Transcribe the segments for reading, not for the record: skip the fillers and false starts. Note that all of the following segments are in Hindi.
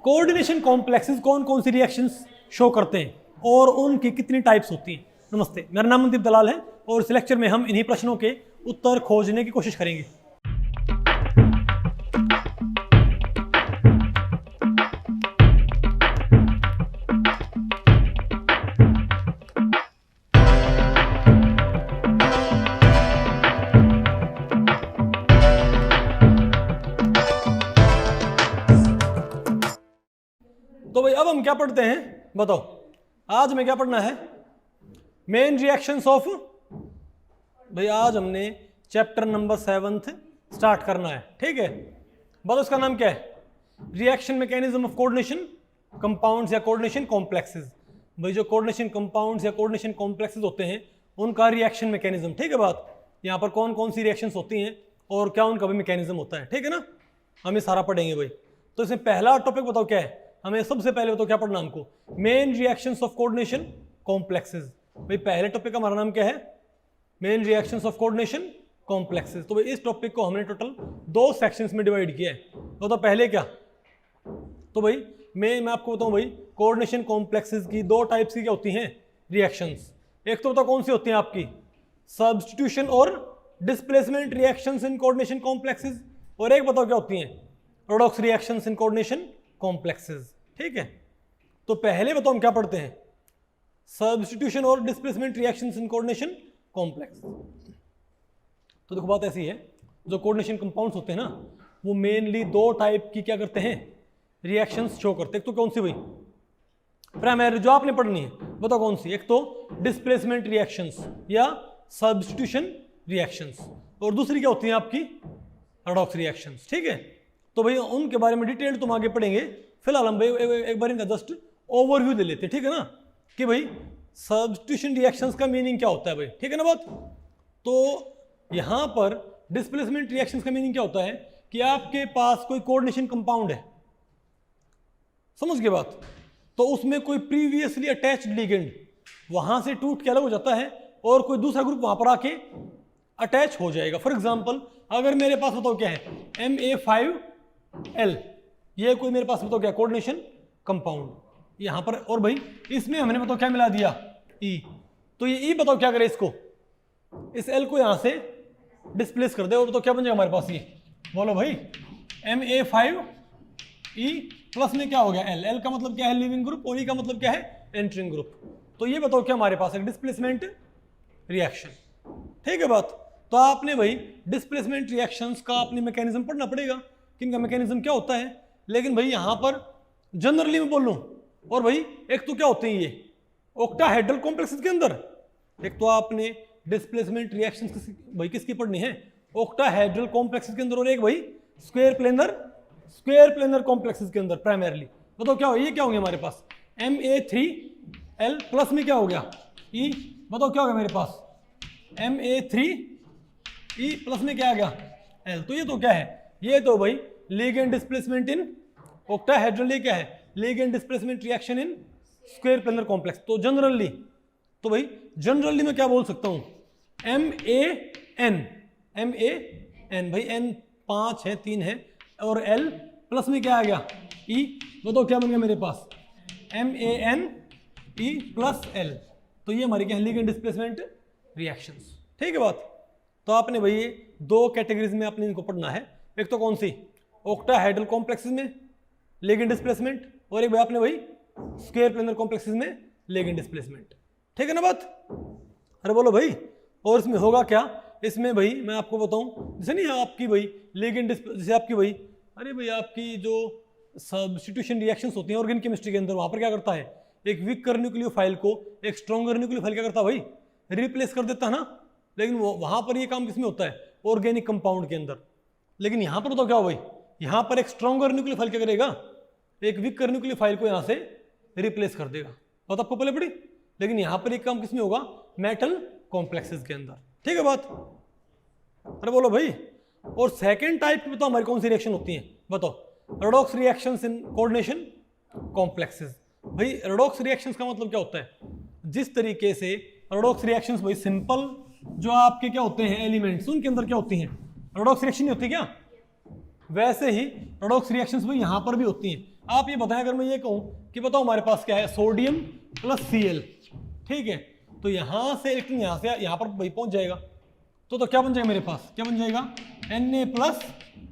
कोऑर्डिनेशन कॉम्प्लेक्सेस कौन कौन सी रिएक्शंस शो करते हैं और उनकी कितनी टाइप्स होती हैं। नमस्ते, मेरा नाम मनदीप दलाल है और इस लेक्चर में हम इन्हीं प्रश्नों के उत्तर खोजने की कोशिश करेंगे। तो भाई अब हम क्या पढ़ते हैं बताओ, आज हमें क्या पढ़ना है? मेन रिएक्शंस ऑफ, भाई आज हमने चैप्टर नंबर 7 स्टार्ट करना है, ठीक है। बताओ इसका नाम क्या है? Reaction mechanism of coordination compounds या कोऑर्डिनेशन कॉम्प्लेक्सेस। भाई जो कोऑर्डिनेशन कंपाउंड्स या कोऑर्डिनेशन कॉम्प्लेक्सेस होते हैं उनका रिएक्शन मैकेनिज्म, ठीक है। बात यहाँ पर कौन कौन सी रिएक्शंस होती हैं और क्या उनका भी मैकेनिज्म होता है, ठीक है ना। हम ये सारा पढ़ेंगे भाई। तो इसमें पहला टॉपिक बताओ क्या है? हमें सबसे पहले बताओ क्या पढ़ना हमको? Main reactions of coordination complexes. भाई पहले टॉपिक का हमारा नाम क्या है? Main reactions of coordination complexes. तो भाई इस टॉपिक को हमने टोटल 2 सेक्शंस में डिवाइड किया है। तो पहले क्या? तो भाई मैं आपको बताऊं भाई, कोऑर्डिनेशन कॉम्प्लेक्सेस की 2 टाइप्स की क्या होती हैं रिएक्शंस। एक तो बताओ कौन सी होती हैं आपकी? सब्स्टिट्यूशन और displacement reactions in coordination complexes. और एक बताओ क्या होती हैं? Redox reactions in coordination complexes, ठीक है। तो पहले बताओ हम क्या पढ़ते हैं? सब्स्टिट्यूशन और displacement reactions in coordination complex. तो देखो बात ऐसी है, जो कोऑर्डिनेशन कंपाउंड्स होते हैं ना वो मेनली 2 टाइप की क्या करते हैं रिएक्शंस शो करते हैं। एक तो कौन सी भाई? प्राइमरी जो आपने पढ़नी है, बताओ कौन सी? एक तो डिस्प्लेसमेंट रिएक्शंस या सब्स्टिट्यूशन रिएक्शंस, और दूसरी क्या होती है आपकी? रेडॉक्स रिएक्शंस, ठीक है। तो भाई उनके बारे में डिटेल तुम आगे पढ़ेंगे। फिलहाल हम भाई एक बार इनका जस्ट ओवरव्यू ले लेते हैं, ठीक है ना, कि भाई सब्स्टिट्यूशन रिएक्शंस का मीनिंग क्या होता है भाई, ठीक है ना बात। तो यहां पर डिस्प्लेसमेंट रिएक्शंस का मीनिंग क्या होता है कि आपके पास कोई कोऑर्डिनेशन कंपाउंड है, समझ गए बात। तो उसमें कोई प्रीवियसली अटैच्ड लिगेंड वहां से टूट के अलग हो जाता है और कोई दूसरा ग्रुप वहां पर आके अटैच हो जाएगा। फॉर एग्जाम्पल अगर मेरे पास बताओ क्या है? Ma5L, ये कोई मेरे पास बताओ क्या? कोऑर्डिनेशन कंपाउंड यहां पर, और भाई इसमें हमने बताओ क्या मिला दिया? E। तो ये E बताओ क्या करे? इसको, इस L को यहां से डिस्प्लेस कर दे और बताओ क्या बन जाएगा हमारे पास? ये बोलो भाई, Ma5E प्लस में क्या हो गया? L। L का मतलब क्या है? लिविंग ग्रुप, और E का मतलब क्या है? Entering group. तो ये बताओ क्या हमारे पास है? डिस्प्लेसमेंट रिएक्शन, ठीक है बात। तो आपने भाई डिस्प्लेसमेंट रिएक्शंस का अपने मैकेनिज्म पढ़ना पड़ेगा कि इनका मैकेनिज्म क्या होता है। लेकिन भाई यहां पर जनरली मैं बोल लूं, और भाई एक तो क्या होते हैं ये ऑक्टाहेड्रल कॉम्प्लेक्सेस के अंदर। एक तो आपने डिस्प्लेसमेंट रिएक्शंस भाई किसकी पढ़नी है? ऑक्टाहेड्रल कॉम्प्लेक्सेस के अंदर, और एक भाई स्क्वायर प्लेनर कॉम्प्लेक्सेस के अंदर प्राइमरीली। बताओ क्या हो? ये क्या होंगे हमारे पास? Ma3L प्लस में क्या हो गया? E। बताओ क्या हो गया मेरे पास? Ma3E प्लस में क्या आ गया? L। तो ये तो क्या है? ये तो भाई लिगेंड डिस्प्लेसमेंट इन ऑक्टाहेड्रल, ये क्या है? Ligand displacement reaction in square planar complex. तो जनरली, तो भाई जनरली मैं क्या बोल सकता हूं? MAN भाई N 5 है, 3 है, और L प्लस में क्या आ गया? E। बताओ क्या बन गया मेरे पास? MANE plus L। तो ये हमारी क्या है? लिगेंड डिस्प्लेसमेंट रिएक्शंस, ठीक है बात। तो आपने भाई ये 2 कैटेगरीज में आपने इनको पढ़ना है। एक तो कौन सी? ऑक्टाहेड्रल कॉम्प्लेक्सेस में लिगेंड डिस्प्लेसमेंट, और एक भाई आपने भाई स्क्वायर प्लेनर कॉम्प्लेक्सेस में लिगेंड डिस्प्लेसमेंट, ठीक है ना बात। अरे बोलो भाई, और इसमें होगा क्या? इसमें भाई मैं आपको बताऊं, जैसे नहीं आपकी भाई लिगेंड जैसे आपकी भाई, अरे भाई आपकी जो सब्स्टिट्यूशन रिएक्शंस होती हैं ऑर्गेनिक केमिस्ट्री के अंदर, वहां पर क्या करता है? एक वीकर न्यूक्लियोफाइल को एक स्ट्रॉन्गर न्यूक्लियोफाइल क्या करता है भाई? रिप्लेस कर देता है ना। लेकिन वो वहां पर ये काम किसमें होता है? ऑर्गेनिक कंपाउंड के अंदर। लेकिन यहां पर तो क्या हो भाई? यहां पर एक स्ट्रॉन्गर न्यूक्लियोफाइल क्या करेगा? एक वीकर न्यूक्लियोफाइल को यहां से रिप्लेस कर देगा। बात आपको पहले पड़ी। लेकिन यहां पर एक काम किसमें होगा? मेटल कॉम्प्लेक्सेस के अंदर, ठीक है बात। अरे बोलो भाई, और सेकेंड टाइप की बताओ हमारी कौन सी रिएक्शन होती है? बताओ। Redox reactions in coordination complexes. भाई रेडॉक्स रिएक्शंस का मतलब क्या होता है? जिस तरीके से रेडॉक्स रिएक्शंस भाई सिंपल जो आपके क्या होते हैं एलिमेंट्स, उनके अंदर क्या होती हैं? रेडॉक्स रिएक्शन नहीं होती क्या? वैसे ही रेडॉक्स रिएक्शंस भाई यहां पर भी होती हैं। आप ये बताएं, अगर मैं ये कहूँ कि बताओ हमारे पास क्या है, सोडियम प्लस Cl, ठीक है, तो यहाँ से इलेक्ट्रॉन यहाँ से यहाँ पर भाई पहुँच जाएगा, तो क्या बन जाएगा मेरे पास, क्या बन जाएगा, Na प्लस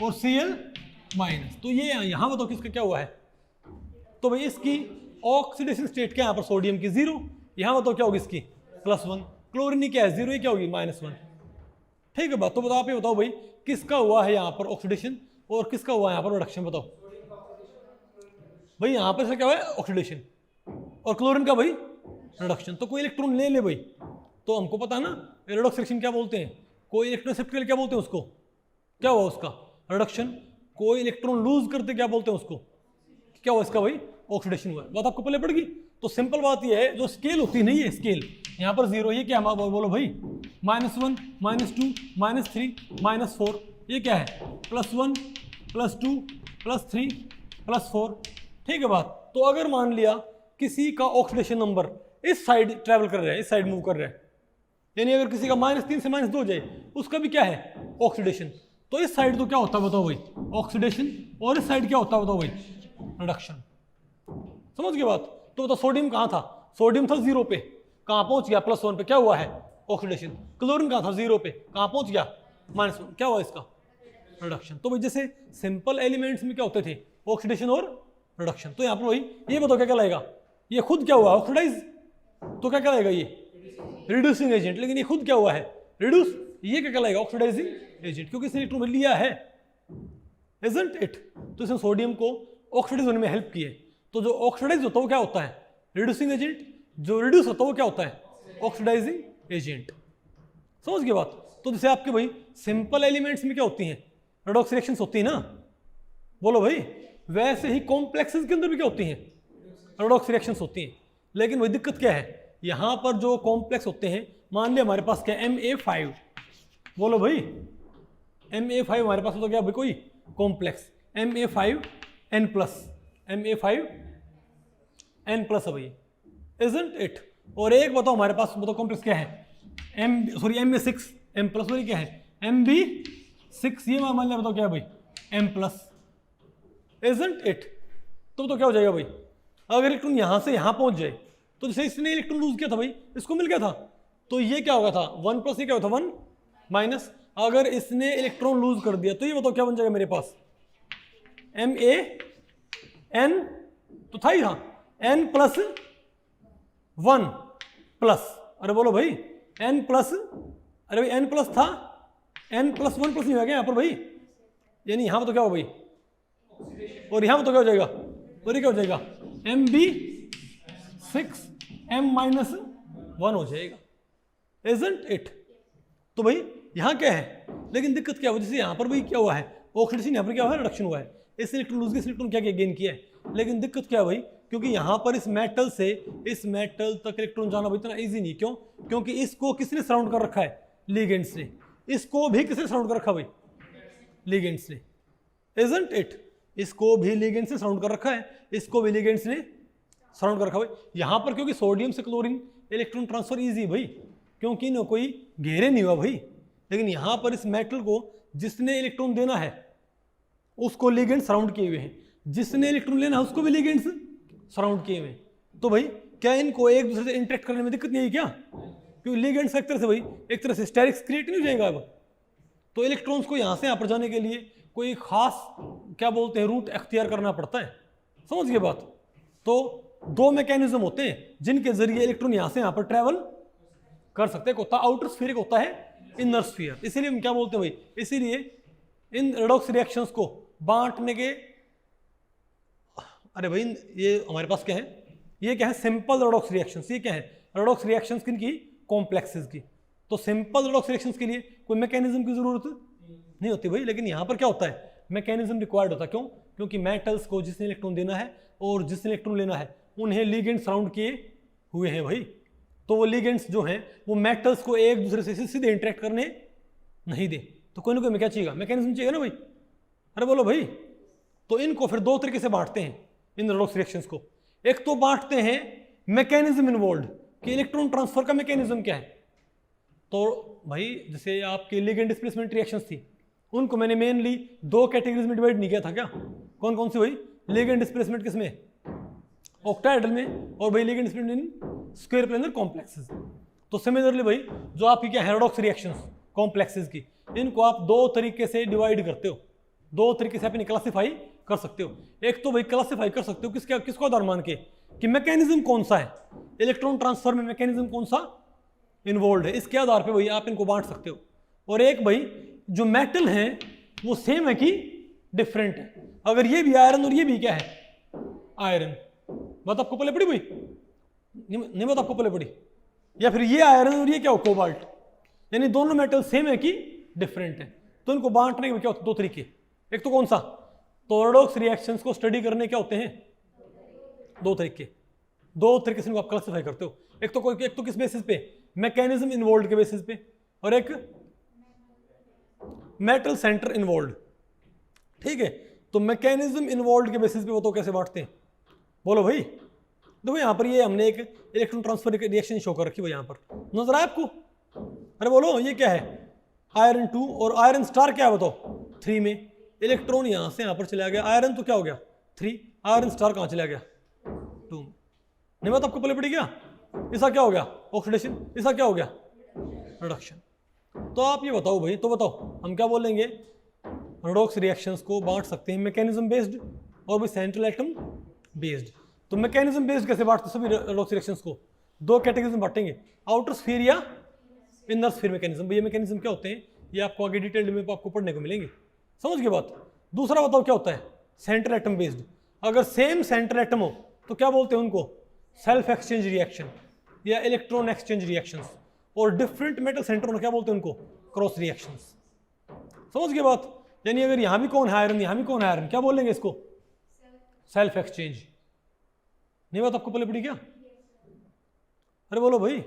और Cl माइनस। तो ये यहाँ बताओ किसका क्या हुआ है, तो भाई इसकी ऑक्सीडेशन स्टेट क्या है यहाँ पर, सोडियम की 0, यहाँ बताओ क्या होगी इसकी +1, क्लोरीन की क्या है 0, ये क्या होगी -1, ठीक है बात। तो बताओ आप ये बताओ भाई किसका हुआ है यहाँ पर ऑक्सीडेशन और किसका हुआ है यहाँ पर रिडक्शन, बताओ भाई। यहाँ पर से क्या हुआ है ऑक्सीडेशन और क्लोरीन का भाई रिडक्शन। तो कोई इलेक्ट्रॉन ले ले भाई, तो हमको पता है ना रेडॉक्स रिएक्शन क्या बोलते हैं, कोई इलेक्ट्रॉन शिफ्ट करके क्या बोलते हैं उसको, क्या हुआ उसका रिडक्शन, कोई इलेक्ट्रॉन लूज करते क्या बोलते हैं उसको, क्या हुआ इसका भाई ऑक्सीडेशन हुआ। बात आपको पहले पड़ गई। तो सिंपल बात ये है, जो स्केल होती है नहीं है स्केल, यहाँ पर 0, ये क्या बोलो भाई -1 -2 -3 -4, ये क्या है +1 +2 +3 +4, ठीक है बात। तो अगर मान लिया किसी का ऑक्सीडेशन नंबर इस साइड ट्रैवल कर रहा है, इस साइड मूव कर रहा है, यानी अगर किसी का -3 से -2 हो जाए, उसका भी क्या है ऑक्सीडेशन, तो इस साइड तो क्या होता है बताओ भाई ऑक्सीडेशन, और इस साइड क्या होता है बताओ भाई रिडक्शन। समझ गए बात। तो बताओ सोडियम कहाँ था, सोडियम था 0 पे, कहाँ पहुंच गया +1 पे, क्या हुआ है ऑक्सीडेशन। क्लोरीन कहाँ था 0 पे, कहाँ पहुंच गया -1, क्या हुआ इसका रिडक्शन। तो भाई जैसे सिंपल एलिमेंट्स में क्या होते थे ऑक्सीडेशन और रिडक्शन, तो यहाँ पर भाई ये बताओ क्या कहलाएगा, ये खुद क्या हुआ ऑक्सीडाइज, तो क्या कहलाएगा ये रिड्यूसिंग एजेंट, लेकिन ये खुद क्या हुआ है रिड्यूस, ये क्या कहलाएगा ऑक्सीडाइजिंग एजेंट, क्योंकि इसने इलेक्ट्रॉन लिया है, इजंट इट। तो इसने सोडियम को ऑक्सीडाइज होने में हेल्प की है। तो जो ऑक्सीडाइज होता है वो क्या होता है रिड्यूसिंग एजेंट, जो रिड्यूस होता है वो क्या होता है ऑक्सीडाइजिंग एजेंट। समझ गए बात। तो जैसे आपके भाई सिंपल एलिमेंट्स में क्या होती हैं रेडॉक्स रिएक्शंस होती है ना, बोलो भाई, वैसे ही कॉम्प्लेक्सेस के अंदर भी क्या होती हैं रेडॉक्स रिएक्शंस होती हैं। लेकिन वही दिक्कत क्या है, यहाँ पर जो कॉम्प्लेक्स होते हैं, मान लिया हमारे पास क्या Ma5, बोलो भाई Ma5 हमारे पास तो क्या भाई कोई कॉम्प्लेक्स Ma5N+, Ma5N+ है भाई, इजंट इट। और एक बताओ हमारे पास बताओ कॉम्प्लेक्स क्या है Ma6M+, और क्या है Mb6, ये मान लिया बताओ क्या है भाई M+, इजंट इट। तो क्या हो जाएगा भाई, अगर इलेक्ट्रॉन यहाँ से यहाँ पहुँच जाए, तो जैसे इसने इलेक्ट्रॉन लूज किया था भाई, इसको मिल गया था, तो ये क्या होगा था 1+, ये क्या होता 1 माइनस, अगर इसने इलेक्ट्रॉन लूज कर दिया तो ये बताओ क्या बन जाएगा मेरे पास MaN, तो था ही हाँ N+1+, अरे बोलो भाई N+, अरे भाई N+ था, N+1+ नहीं हो गया यहाँ पर भाई, यानी यहाँ पर तो क्या हो भाई, और यहाँ पर तो क्या हो जाएगा, और ये क्या हो जाएगा Mb6M-1 हो जाएगा, इजंट इट। तो भाई यहाँ क्या है, लेकिन दिक्कत क्या हुआ, जैसे यहाँ पर भाई क्या हुआ है ऑक्सीडेशन, यहाँ पर क्या हुआ है रिडक्शन हुआ है, इस इलेक्ट्रॉन लूज के इलेक्ट्रॉन क्या गेन किया है, लेकिन दिक्कत क्या है भाई, क्योंकि यहाँ पर इस मेटल से इस मेटल तक इलेक्ट्रॉन जाना भाई इतना इजी नहीं, क्यों, क्योंकि इसको किसने सराउंड कर रखा है लिगेंड्स ने, इसको भी किसने सराउंड कर रखा भाई लिगेंड्स ने, इजंट इट। इसको भी लिगेंड्स ने सराउंड कर रखा है, इसको भी लिगेंड्स ने सराउंड कर रखा भाई। यहाँ पर क्योंकि सोडियम से क्लोरीन इलेक्ट्रॉन ट्रांसफर इजी भाई, क्योंकि न कोई घेरे नहीं हुआ भाई, लेकिन यहाँ पर इस मेटल को जिसने इलेक्ट्रॉन देना है उसको लिगेंड सराउंड किए हुए हैं, जिसने इलेक्ट्रॉन लेना है उसको भी लिगेंड्स सराउंड किए हुए हैं। तो भाई क्या इनको एक दूसरे से इंटरेक्ट करने में दिक्कत नहीं है क्या, क्योंकि लिगेंड्स एक तरह से भाई एक तरह से स्टेरिक्स क्रिएट नहीं हो जाएगा अब, तो इलेक्ट्रॉन्स को यहाँ से यहाँ पर जाने के लिए कोई खास क्या बोलते हैं रूट अख्तियार करना पड़ता है। समझ गए बात। तो दो मैकेनिज्म होते हैं जिनके जरिए इलेक्ट्रॉन यहाँ से यहाँ पर ट्रेवल कर सकते हैं, होता है आउटर स्फीयर, होता है इनर स्फीयर। इसीलिए हम क्या बोलते हैं भाई, इसीलिए इन रेडॉक्स रिएक्शंस को बांटने के, अरे भाई ये हमारे पास क्या है, ये क्या है सिंपल रेडॉक्स रिएक्शंस, ये क्या है रेडॉक्स रिएक्शंस किन की कॉम्प्लेक्सेस की। तो सिंपल रेडॉक्स रिएक्शंस के लिए कोई मैकेनिज्म की जरूरत नहीं होती भाई, लेकिन यहाँ पर क्या होता है मैकेनिज्म रिक्वायर्ड होता है। क्यों, क्योंकि मेटल्स को जिसने इलेक्ट्रॉन देना है और जिसने इलेक्ट्रॉन लेना है उन्हें लिगेंड सराउंड किए हुए हैं भाई, तो वो लिगेंड्स जो हैं वो मेटल्स को एक दूसरे से सीधे इंटरेक्ट करने नहीं दे, तो कोई ना कोई क्या चाहिए मैकेनिज्म चाहिए ना भाई, अरे बोलो भाई। तो इनको फिर दो तरीके से बांटते हैं इन रेडॉक्स रिएक्शंस को, एक तो बांटते हैं मैकेनिज्म इन्वॉल्व कि इलेक्ट्रॉन ट्रांसफर का मैकेनिज्म क्या है। तो भाई जैसे आपकी लिगेंड डिस्प्लेसमेंट रिएक्शंस थी, उनको मैंने मेनली दो कैटेगरीज में डिवाइड नहीं किया था क्या, कौन कौन सी भाई, लिगेंड डिस्प्लेसमेंट किसमें, ऑक्टाहेड्रल में, और भाई ligand displacement in square planar complexes. तो सिमिलरली भाई जो आपकी क्या हेरोडॉक्स रिएक्शंस कॉम्प्लेक्सेस की, इनको आप दो तरीके से डिवाइड करते हो, दो तरीके से आप इन्हें क्लासीफाई कर सकते हो। एक तो भाई क्लासीफाई कर सकते हो किसको आधार मान के कि मैकेनिज्म कौन सा है, इलेक्ट्रॉन ट्रांसफर में मैकेनिज्म कौन सा इन्वॉल्व है, इसके आधार पे भाई आप इनको बांट सकते हो। और एक भाई जो मेटल है वो सेम है कि डिफरेंट है। अगर ये भी आयरन और ये भी क्या है आयरन, बात आपको पहले पड़ी भाई, नहीं बात आपको पहले पड़ी, या फिर ये आयरन और ये क्या हो कोबाल्ट, यानी दोनों मेटल सेम है कि डिफरेंट है। तो इनको बांटने में क्या होता है, दो तरीके। एक तो कौन सा, तो रेडॉक्स रिएक्शंस को स्टडी करने क्या होते हैं, दो तरीके, दो तरीके से इनको आप क्लासिफाई करते हो। एक तो किस बेसिस पे, मैकेनिज्म इन्वॉल्व के बेसिस पे, और एक मेटल सेंटर इन्वॉल्व। ठीक है, तो मैकेनिज्म इन्वॉल्व के बेसिस पे वो तो कैसे बांटते हैं, बोलो भाई। देखो यहाँ पर ये हमने एक इलेक्ट्रॉन ट्रांसफर रिएक्शन शो कर रखी है यहाँ पर, नजर आया आपको, अरे बोलो ये क्या है, आयरन 2 और आयरन स्टार क्या है बताओ 3 में, इलेक्ट्रॉन यहाँ से यहाँ पर चला गया, आयरन तो क्या हो गया 3, आयरन स्टार कहाँ चला गया 2 में। नहीं बात आपको पहले पड़ी क्या, इसका क्या हो गया ऑक्सीडेशन, इसका क्या हो गया रिडक्शन। तो आप ये बताओ भाई, तो बताओ हम क्या बोलेंगे, रेडॉक्स रिएक्शंस को बांट सकते हैं मैकेनिज्म बेस्ड और भी सेंट्रल एटम बेस्ड। तो मैकेनिज्म बेस्ड कैसे बांटते सभी रेडॉक्स रिएक्शंस को, दो कैटेगरीज में बांटेंगे, आउटर स्फीयर या इनर स्फीयर मैकेनिज्म। ये मैकेनिज्म क्या होते हैं ये आपको आगे डिटेल्ड में आपको पढ़ने को मिलेंगे, समझ गए बात। दूसरा बताओ क्या होता है सेंट्रल एटम बेस्ड, अगर सेम सेंट्रल एटम हो तो क्या बोलते हैं उनको, सेल्फ एक्सचेंज रिएक्शन या इलेक्ट्रॉन एक्सचेंज रिएक्शंस, और डिफरेंट मेटल सेंटर में क्या बोलते हैं उनको, क्रॉस रिएक्शंस। समझ गए बात, यानी अगर यहाँ भी कौन है आयरन, यहाँ भी कौन है आयरन, क्या बोलेंगे इसको सेल्फ एक्सचेंज। नहीं बात आपको पहले पड़ी क्या, अरे बोलो भाई।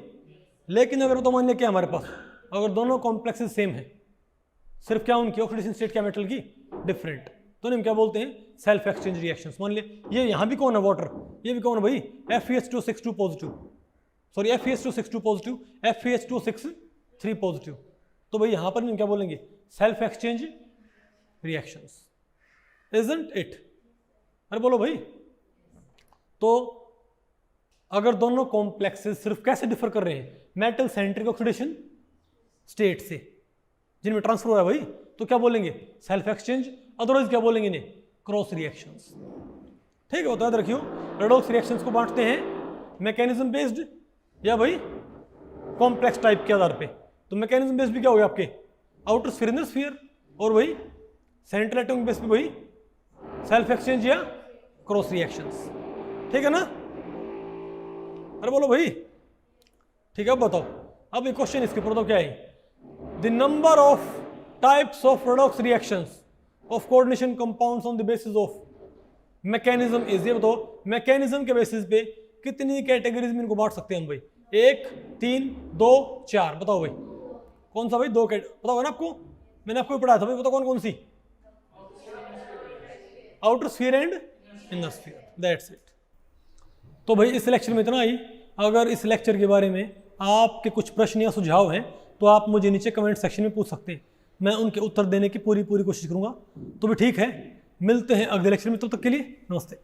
लेकिन अगर तो मान लिया क्या हमारे पास, अगर दोनों कॉम्प्लेक्सेस सेम है, सिर्फ क्या उनकी ऑक्सीडेशन स्टेट क्या मेटल की डिफरेंट, तो हम क्या बोलते हैं सेल्फ एक्सचेंज रिएक्शंस। मान लिया ये यहाँ भी कौन है वाटर, ये भी कौन है भाई FeH262 positive, sorry FeH262 positive, FeH263 positive, तो भाई यहाँ पर हम क्या बोलेंगे self exchange reactions, isn't it. अरे बोलो भाई। तो अगर दोनों कॉम्प्लेक्सेस सिर्फ कैसे डिफर कर रहे हैं, मेटल सेंट्रिक ऑक्सीडेशन स्टेट से जिनमें ट्रांसफर हो रहा है भाई, तो क्या बोलेंगे सेल्फ एक्सचेंज, अदरवाइज क्या बोलेंगे इन्हें क्रॉस रिएक्शंस। ठीक है, तो याद रखियो रेडॉक्स रिएक्शंस को बांटते हैं मैकेनिज्म बेस्ड या भाई कॉम्प्लेक्स टाइप के आधार पे। तो मैकेनिज्म बेस्ड भी क्या हो गया आपके आउटर स्फीयर इनर स्फीयर, और भाई सेंट्रल एटम बेस पे भाई सेल्फ एक्सचेंज या क्रॉस रिएक्शंस। ठीक है ना, अरे बोलो भाई। ठीक है, अब बताओ, अब एक क्वेश्चन इसके ऊपर तो क्या है, the number of types of redox reactions of coordination compounds on the basis of mechanism is. ये बताओ मैकेनिज्म के बेसिस पे कितनी कैटेगरीज में इनको बांट सकते हैं हम भाई, 1 3 2 4, बताओ भाई कौन सा भाई, दो बताओ ना आपको, मैंने आपको पढ़ाया था भाई, बताओ कौन कौन सी, outer sphere and inner sphere, that's it. तो भाई इस लेक्चर में इतना ही। अगर इस लेक्चर के बारे में आपके कुछ प्रश्न या सुझाव हैं तो आप मुझे नीचे कमेंट सेक्शन में पूछ सकते हैं, मैं उनके उत्तर देने की पूरी कोशिश करूंगा। तो भी ठीक है, मिलते हैं अगले लेक्चर में, तब तक के लिए नमस्ते।